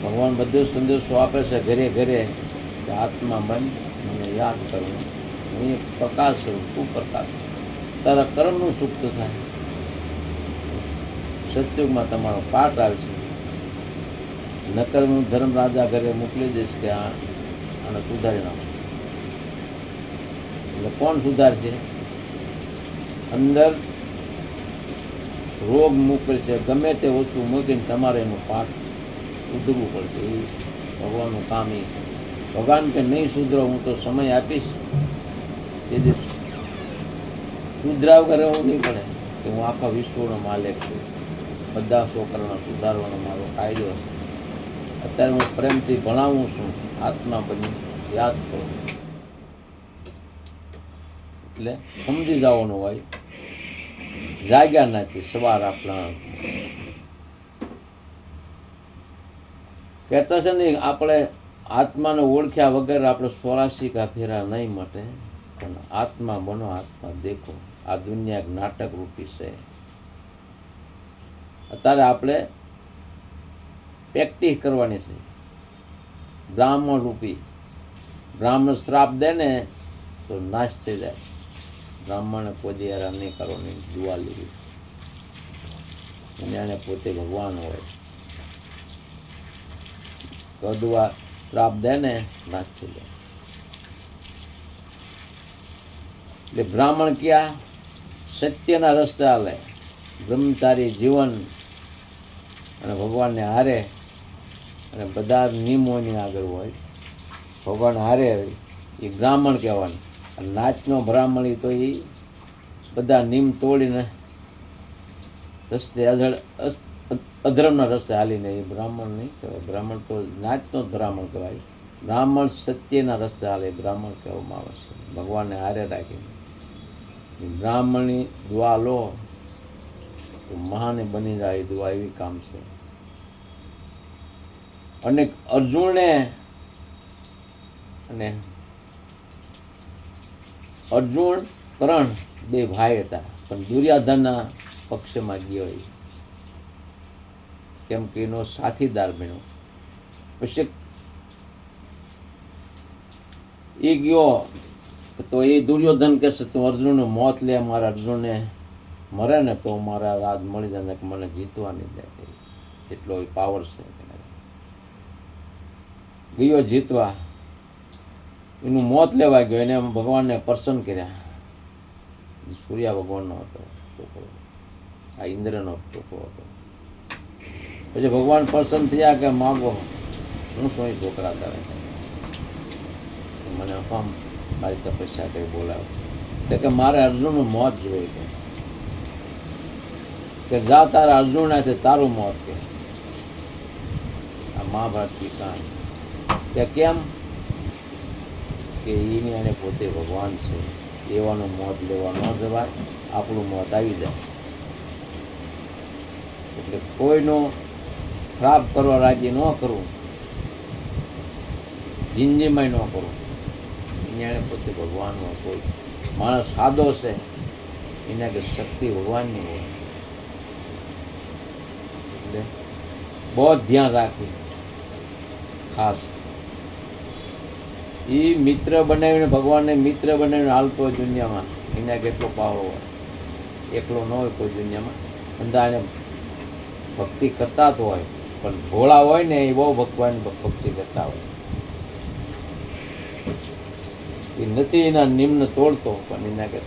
ભગવાન બધો સંદેશો આપે છે ઘરે ઘરે કે આત્મા બન મને યાદ કરવું, હું એક પ્રકાશ છું, તું પ્રકાશ, તારા કર્મનું સુપ્ત થાય. સતયુગમાં તમારો પાઠ આવશે. નકર હું ધર્મ રાજા ઘરે મોકલી દઈશ કે આને સુધારી નાખો. એટલે કોણ સુધારશે? અંદર રોગ મોકલશે, ગમે તે વસ્તુ મૂકીને તમારે એનું પાઠ સુધરવું પડશે. એ ભગવાનનું કામ એ છે. ભગવાન કે નહીં સુધરો, હું તો સમય આપીશ, તેથી સુધરાવ કરે એવું નહીં પડે કે હું આખા વિશ્વનો માલિક છું, બધા છોકરાને સુધારવાનો મારો કાયદો છે. અત્યારે હું પ્રેમથી ભણાવું છું, આત્મા બની યાદ કરો. એટલે સમજી જવાનું હોય, જાગ્યા નથી. સવાર આપણા કહેતા છે ને, આપણે આત્માને ઓળખ્યા વગર આપણે 84 કા ફેરા નહીં માટે. પણ આત્મા બનો, આત્મા દેખો. આ દુનિયા એક નાટક રૂપી છે. અત્યારે આપણે પ્રેક્ટિસ કરવાની છે. બ્રાહ્મણ રૂપી, બ્રાહ્મણ શ્રાપ દે ને તો નાશ થઈ જાય. બ્રાહ્મણે પોતે હેરાન નહીં કરવાની દુઆ લીધી, અને એને પોતે ભગવાન હોય. કદુઆ શ્રાપ દે ને નાશ થઈ જાય. એટલે બ્રાહ્મણ ક્યાં સત્યના રસ્તે હાલે, બ્રહ્મચારી જીવન અને ભગવાનને હારે, અને બધા નિયમોની આગળ હોય. ભગવાન હારે એ બ્રાહ્મણ કહેવાનું. અને નાચનો બ્રાહ્મણ તો એ બધા નિયમ તોડીને રસ્તે અધર્મના રસ્તે હાલીને એ બ્રાહ્મણ નહીં કહેવાય. બ્રાહ્મણ તો નાચનો જ બ્રાહ્મણ કહેવાય. બ્રાહ્મણ સત્યના રસ્તે હાલે, બ્રાહ્મણ કહેવામાં આવે છે. ભગવાનને હારે રાખીને બ્રાહ્મણની દુઆ લો તો મહાને બની જાય. દુઆ એવી કામ છે. અને અર્જુને અને અર્જુન કરણ બે ભાઈ હતા, પણ દુર્યોધનના પક્ષમાં ગયો કેમ કે એનો સાથીદાર બન્યો. પછી એ ગયો તો એ દુર્યોધન કહેશે તું અર્જુનનું મોત લે, મારા અર્જુનને મરે ને તો મારા રાજ મળી જાય, કે મને જીતવા નહીં દે. એટલો પાવર છે. ગયો જીતવા, એનું મોત લેવા ગયો. એને ભગવાનને પ્રસન્ન કર્યા. સૂર્ય ભગવાનનો હતો છોકરો, આ ઇન્દ્રનો છોકરો હતો. પછી ભગવાન પ્રસન્ન થયા કે માગો, હું શું છોકરા તારે, મને અપામ, મારી તપસ્યા કરી બોલાવો. તો કે મારે અર્જુનનું મોત જોઈએ, કે જા તારા અર્જુન છે તારું મોત. કે આ મહાભારતની કહાની. કે કેમ? કે એની એને પોતે ભગવાન છે, એવાનું મોત લેવા ન જવાય, આપણું મોત આવી જાય. એટલે કોઈનો ખરાબ કરવા રાજી ન કરવું, જિંદગીમાં ન કરવું. એને પોતે ભગવાનનો. કોઈ માણસ સાદો છે, એના કે શક્તિ ભગવાનની હોય. એટલે બહુ ધ્યાન રાખી. ખાસ એ મિત્ર બનાવીને, ભગવાનને મિત્ર બનાવીને હાલતો હોય દુનિયામાં, એના કેટલો પાવર હોય. એકલો ન હોય કોઈ દુનિયામાં. અંદા એને ભક્તિ કરતા તો હોય, પણ ભોળા હોય ને એ બહુ ભગવાનની ભક્તિ કરતા હોય. એ નથી એના નિમ્ન તોડતો, પણ એના કે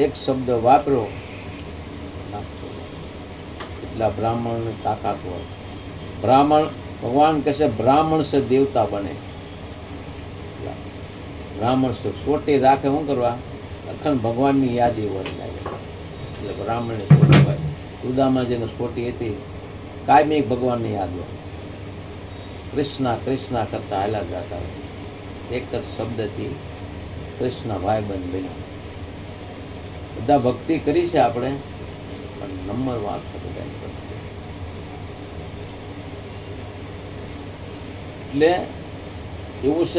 એક શબ્દ વાપર્યો નાખતો. એટલા બ્રાહ્મણની તાકાત હોય. બ્રાહ્મણ, ભગવાન કહે છે બ્રાહ્મણ છે દેવતા બને. બ્રાહ્મણ છે સોટી રાખે, શું કરવા? અખંડ ભગવાનની યાદી હોય લાગે. એટલે બ્રાહ્મણની સોટી હોય. ઉદામાં જેને સોટી હતી, કાયમી ભગવાનની યાદ હોય. કૃષ્ણા કૃષ્ણા કરતા હાલ્યા જતા હોય. એક જ શબ્દથી કૃષ્ણ ભાઈબંધ બન્યા. બધા ભક્તિ કરી છે આપણે, પણ નંબર વાર છે બધા. એટલે એવું છે.